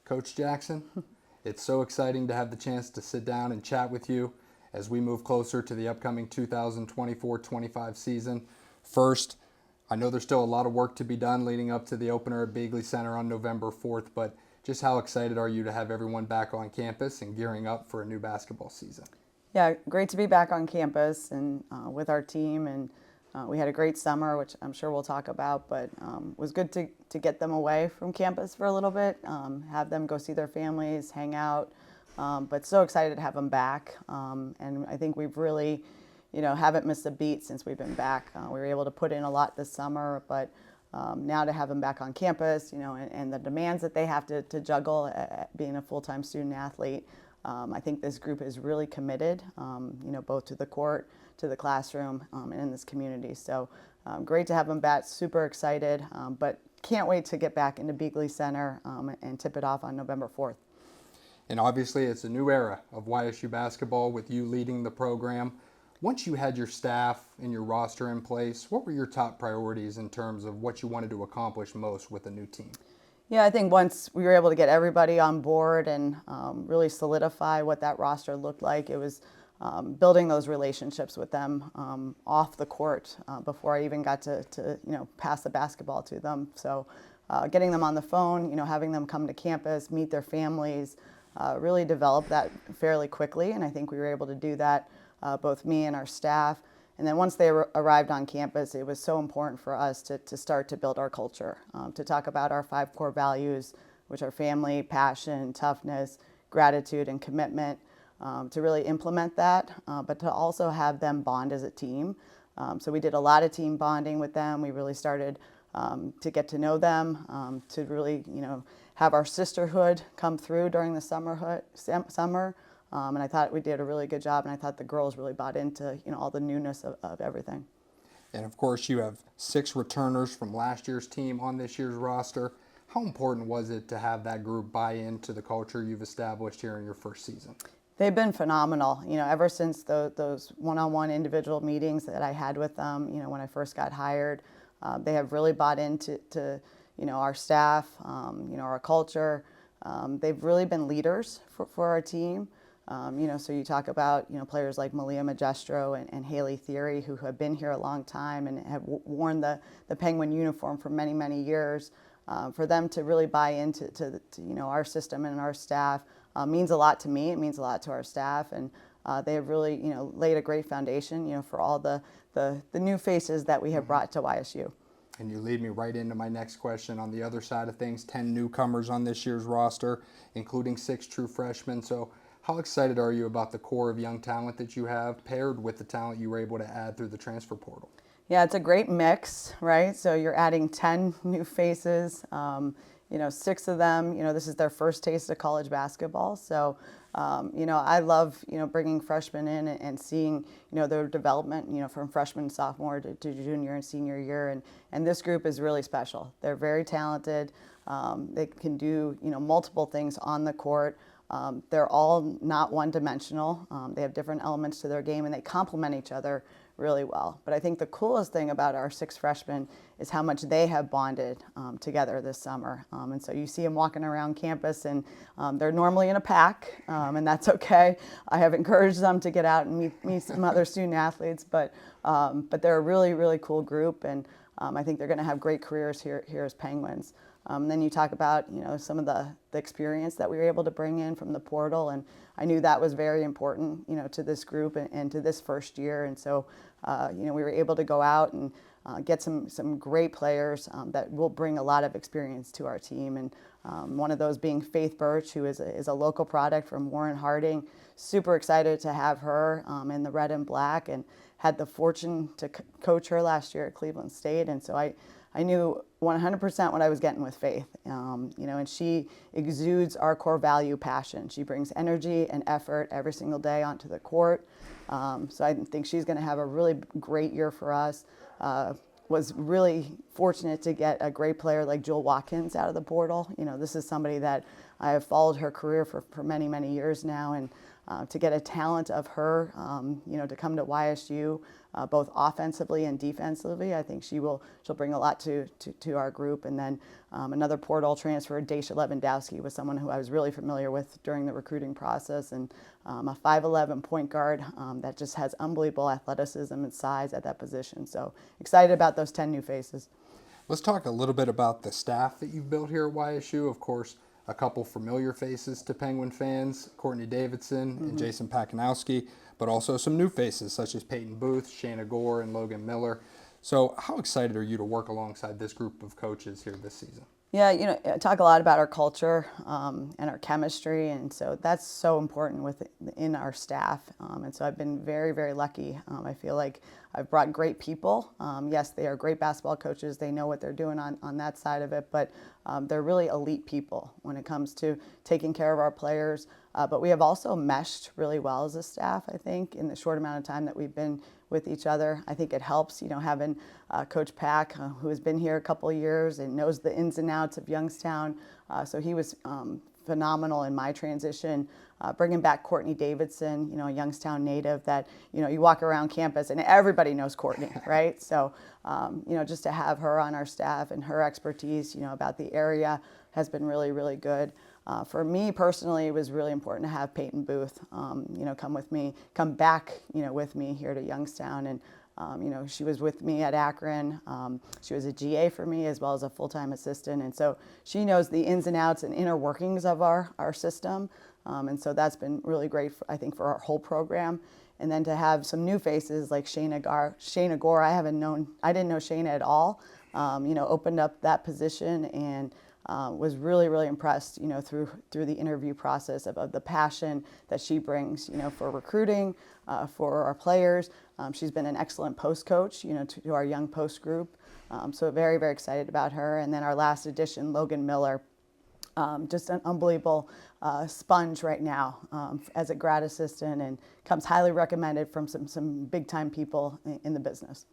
Coach Jackson, it's so exciting to have the chance to sit down and chat with you as we move closer to the upcoming 2024-25 season. First, I know there's still a lot of work to be done leading up to the opener at Beagley Center on November 4th, but just how excited are you to have everyone back on campus and gearing up for a new basketball season? Yeah, great to be back on campus and with our team, and we had a great summer, which I'm sure we'll talk about, but it was good to get them away from campus for a little bit, have them go see their families, hang out, but so excited to have them back. And I think we've really, haven't missed a beat since we've been back. We were able to put in a lot this summer, but now to have them back on campus, and the demands that they have to juggle being a full-time student athlete, I think this group is really committed, both to the court, to the classroom, and in this community. So great to have them back, super excited, but can't wait to get back into Beagley Center and tip it off on November 4th. And obviously it's a new era of YSU basketball with you leading the program. Once you had your staff and your roster in place, what were your top priorities in terms of what you wanted to accomplish most with a new team? Yeah, I think once we were able to get everybody on board and really solidify what that roster looked like, it was building those relationships with them off the court before I even got to pass the basketball to them. So getting them on the phone, having them come to campus, meet their families, really developed that fairly quickly. And I think we were able to do that, both me and our staff. And then once they arrived on campus, it was so important for us to start to build our culture, to talk about our 5 core values, which are family, passion, toughness, gratitude, and commitment, to really implement that, but to also have them bond as a team. So we did a lot of team bonding with them. We really started to get to know them, to really, have our sisterhood come through during the summer. And I thought we did a really good job, and I thought the girls really bought into all the newness of everything. And of course you have 6 returners from last year's team on this year's roster. How important was it to have that group buy into the culture you've established here in your first season? They've been phenomenal, ever since those one-on-one individual meetings that I had with them, when I first got hired. They have really bought into our staff, our culture. They've really been leaders for our team. So you talk about, players like Malia Magestro and Haley Theory, who have been here a long time and have worn the Penguin uniform for many, many years. For them to really buy into our system and our staff means a lot to me. It means a lot to our staff, and they have really, laid a great foundation, for all the new faces that we have brought to YSU. And you lead me right into my next question. On the other side of things, 10 newcomers on this year's roster, including 6 true freshmen. So how excited are you about the core of young talent that you have paired with the talent you were able to add through the transfer portal? Yeah, it's a great mix, right? So you're adding 10 new faces, 6 of them, this is their first taste of college basketball. So, I love, bringing freshmen in and seeing, their development, from freshman, sophomore to junior and senior year. And this group is really special. They're very talented. They can do, multiple things on the court. They're all not one-dimensional. They have different elements to their game, and they complement each other really well. But I think the coolest thing about our 6 freshmen is how much they have bonded together this summer. And so you see them walking around campus, and they're normally in a pack, and that's okay. I have encouraged them to get out and meet some other student athletes, but they're a really, really cool group, and I think they're going to have great careers here as Penguins. Then you talk about, some of the experience that we were able to bring in from the portal, and I knew that was very important, to this group and to this first year. And so, we were able to go out and get some great players that will bring a lot of experience to our team. And one of those being Faith Birch, who is a local product from Warren Harding. Super excited to have her in the red and black, and had the fortune to coach her last year at Cleveland State. And so I knew 100% what I was getting with Faith, and she exudes our core value, passion. She brings energy and effort every single day onto the court. So I think she's going to have a really great year for us. Was really fortunate to get a great player like Jewel Watkins out of the portal. This is somebody that I have followed her career for many, many years now, and to get a talent of her, to come to YSU, both offensively and defensively. I think she'll bring a lot to our group. And then another portal transfer, Daisha Lewandowski, was someone who I was really familiar with during the recruiting process, and a 5'11" point guard that just has unbelievable athleticism and size at that position. So excited about those 10 new faces. Let's talk a little bit about the staff that you've built here at YSU. Of course, a couple familiar faces to Penguin fans, Courtney Davidson and Jason Pakinowski, but also some new faces such as Peyton Booth, Shayna Gore, and Logan Miller. So how excited are you to work alongside this group of coaches here this season? Yeah, I talk a lot about our culture and our chemistry, and so that's so important within our staff. And so I've been very, very lucky. I feel like I've brought great people. Yes, they are great basketball coaches. They know what they're doing on that side of it, but they're really elite people when it comes to taking care of our players. But we have also meshed really well as a staff, I think, in the short amount of time that we've been with each other. I think it helps, having Coach Pack, who has been here a couple of years and knows the ins and outs of Youngstown. So he was phenomenal in my transition. Bringing back Courtney Davidson, a Youngstown native that, you walk around campus and everybody knows Courtney, right? So, just to have her on our staff and her expertise, about the area has been really, really good. For me personally, it was really important to have Peyton Booth, come back, with me here to Youngstown. And, she was with me at Akron. She was a GA for me as well as a full-time assistant. And so she knows the ins and outs and inner workings of our system. And so that's been really great, I think, for our whole program. And then to have some new faces like Shayna Gore, I didn't know Shayna at all. Opened up that position and was really, really impressed, through the interview process of the passion that she brings, for recruiting, for our players. She's been an excellent post coach, to our young post group. So very, very excited about her. And then our last addition, Logan Miller, just an unbelievable sponge right now as a grad assistant, and comes highly recommended from some big time people in the business.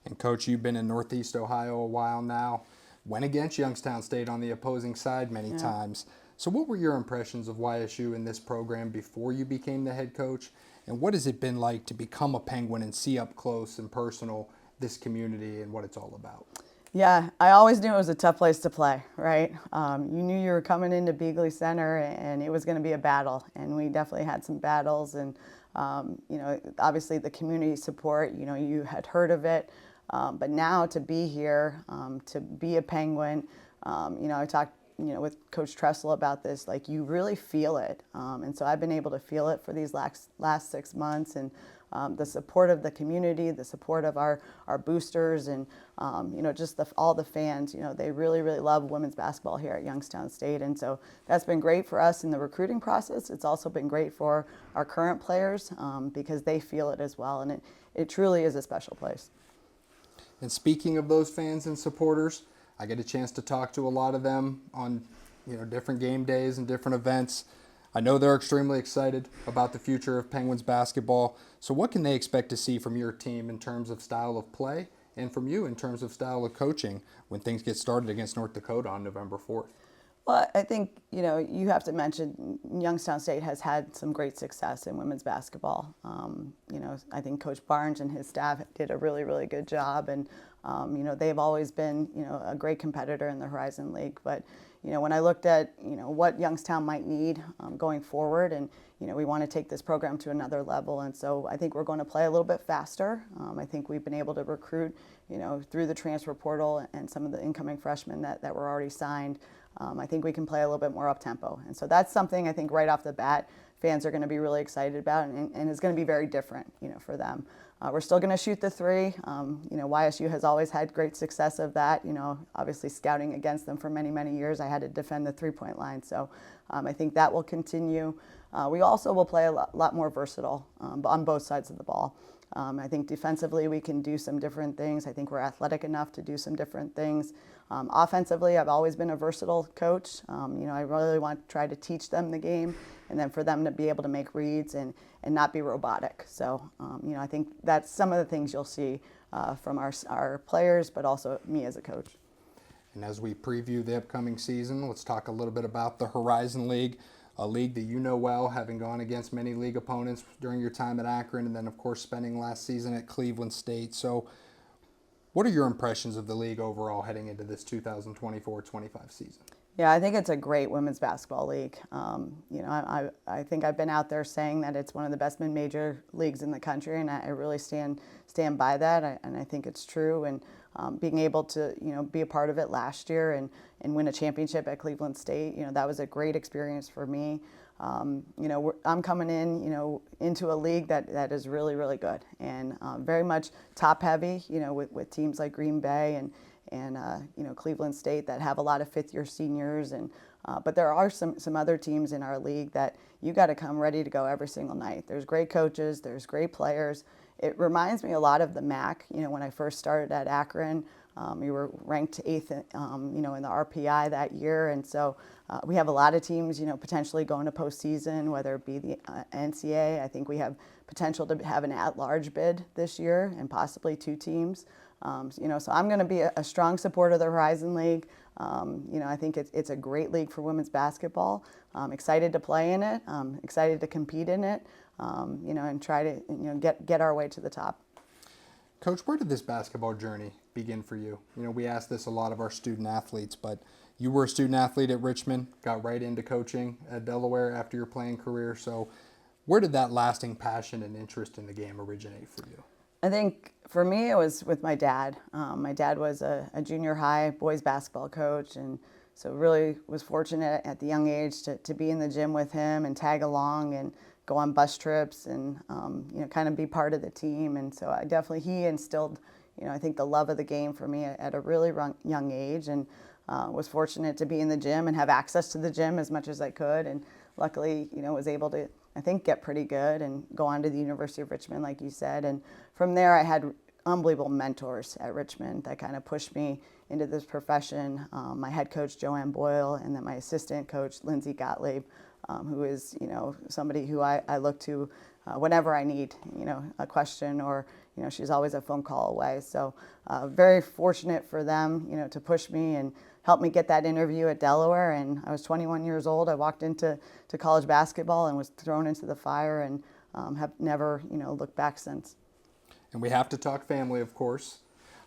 And Coach, you've been in Northeast Ohio a while now. Went against Youngstown State on the opposing side many times. So what were your impressions of YSU in this program before you became the head coach? And what has it been like to become a Penguin and see up close and personal this community and what it's all about? Yeah, I always knew it was a tough place to play, right? You knew you were coming into Beagley Center and it was going to be a battle. And we definitely had some battles. And, obviously the community support, you had heard of it. But now to be here, to be a Penguin, I talked, with Coach Tressel about this, like you really feel it. And so I've been able to feel it for these last 6 months, and the support of the community, the support of our boosters, and, just all the fans, they really, really love women's basketball here at Youngstown State. And so that's been great for us in the recruiting process. It's also been great for our current players because they feel it as well. And it truly is a special place. And speaking of those fans and supporters, I get a chance to talk to a lot of them on, different game days and different events. I know they're extremely excited about the future of Penguins basketball. So what can they expect to see from your team in terms of style of play and from you in terms of style of coaching when things get started against North Dakota on November 4th? Well, I think, you have to mention Youngstown State has had some great success in women's basketball. I think Coach Barnes and his staff did a really, really good job. And, they've always been, a great competitor in the Horizon League. But, when I looked at, what Youngstown might need going forward, and, we want to take this program to another level. And so I think we're going to play a little bit faster. I think we've been able to recruit, through the transfer portal and some of the incoming freshmen that were already signed. I think we can play a little bit more up-tempo. And so that's something I think right off the bat fans are going to be really excited about, and it's going to be very different, for them. We're still going to shoot the three. YSU has always had great success of that. Obviously scouting against them for many, many years, I had to defend the three-point line. So I think that will continue. We also will play a lot more versatile on both sides of the ball. I think defensively we can do some different things. I think we're athletic enough to do some different things. Offensively, I've always been a versatile coach. I really want to try to teach them the game, and then for them to be able to make reads and not be robotic. So, I think that's some of the things you'll see from our players, but also me as a coach. And as we preview the upcoming season, let's talk a little bit about the Horizon League. a league that you know well, having gone against many league opponents during your time at Akron, and then of course spending last season at Cleveland State. So what are your impressions of the league overall heading into this 2024-25 season? Yeah, I think it's a great women's basketball league. I think I've been out there saying that it's one of the best mid-major leagues in the country, and I really stand by that. And I think it's true. And being able to be a part of it last year and win a championship at Cleveland State, that was a great experience for me. I'm coming in, into a league that is really, really good and very much top heavy, with teams like Green Bay and Cleveland State that have a lot of fifth-year seniors, but there are some other teams in our league that you got to come ready to go every single night. There's great coaches, there's great players. It reminds me a lot of the MAC. When I first started at Akron, we were ranked 8th, in the RPI that year, and so we have a lot of teams, potentially going to postseason, whether it be the NCAA. I think we have potential to have an at-large bid this year, and possibly 2 teams. So I'm going to be a strong supporter of the Horizon League. I think it's a great league for women's basketball. I'm excited to play in it. I'm excited to compete in it. And try to get our way to the top. Coach, where did this basketball journey begin for you? We ask this a lot of our student athletes, but you were a student athlete at Richmond, got right into coaching at Delaware after your playing career. So where did that lasting passion and interest in the game originate for you? I think for me it was with my dad. My dad was a junior high boys basketball coach, and so really was fortunate at the young age to be in the gym with him and tag along and go on bus trips and kind of be part of the team. And so he instilled I think the love of the game for me at a really young age, and was fortunate to be in the gym and have access to the gym as much as I could, and luckily was able to I think get pretty good and go on to the University of Richmond, like you said. And from there I had unbelievable mentors at Richmond that kind of pushed me into this profession. My head coach, Joanne Boyle, and then my assistant coach, Lindsay Gottlieb, who is, somebody who I look to whenever I need, a question, or, she's always a phone call away. So very fortunate for them, to push me and help me get that interview at Delaware. And I was 21 years old. I walked into college basketball and was thrown into the fire, and have never, looked back since. And we have to talk family, of course.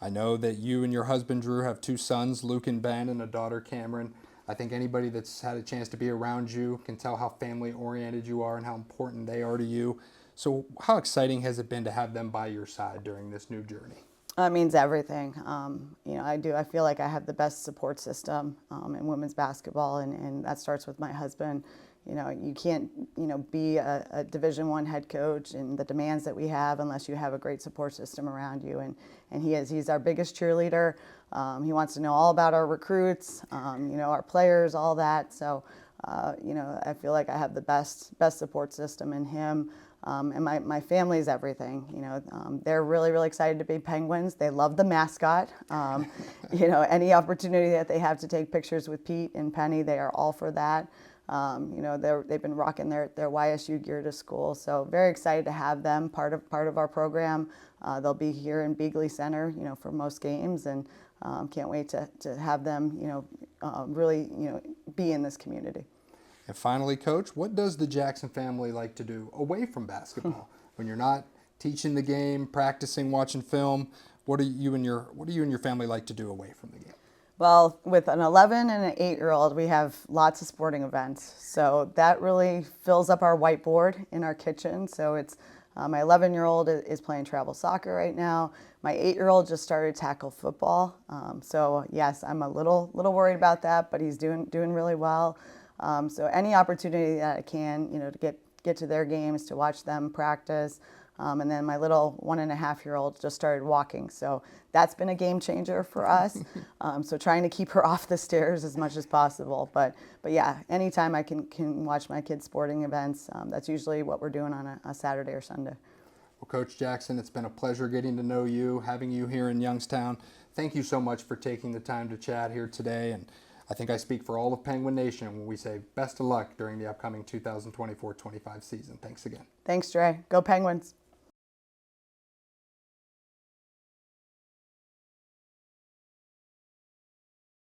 I know that you and your husband, Drew, have 2 sons, Luke and Ben, and a daughter, Cameron. I think anybody that's had a chance to be around you can tell how family-oriented you are and how important they are to you. So how exciting has it been to have them by your side during this new journey? It means everything. I feel like I have the best support system in women's basketball, and that starts with my husband. You can't, be a Division I head coach and the demands that we have unless you have a great support system around you. And he's our biggest cheerleader. He wants to know all about our recruits, our players, all that. So, I feel like I have the best support system in him. And my family is everything. They're really, really excited to be Penguins. They love the mascot. Any opportunity that they have to take pictures with Pete and Penny, they are all for that. They've been rocking their YSU gear to school, so very excited to have them part of our program. They'll be here in Beagley Center, for most games, and can't wait to have them, really, be in this community. And finally, Coach, what does the Jackson family like to do away from basketball? When you're not teaching the game, practicing, watching film, what do you and your family like to do away from the game? Well, with an 11 and an 8-year-old, we have lots of sporting events. So that really fills up our whiteboard in our kitchen. So it's my 11-year-old is playing travel soccer right now. My 8-year-old just started tackle football. So yes, I'm a little worried about that, but he's doing really well. So any opportunity that I can, to get to their games, to watch them practice. And then my little 1.5-year-old just started walking. So that's been a game changer for us. So trying to keep her off the stairs as much as possible. But yeah, anytime I can watch my kids' sporting events, that's usually what we're doing on a Saturday or Sunday. Well, Coach Jackson, it's been a pleasure getting to know you, having you here in Youngstown. Thank you so much for taking the time to chat here today. And I think I speak for all of Penguin Nation when we say best of luck during the upcoming 2024-25 season. Thanks again. Thanks, Drae. Go Penguins.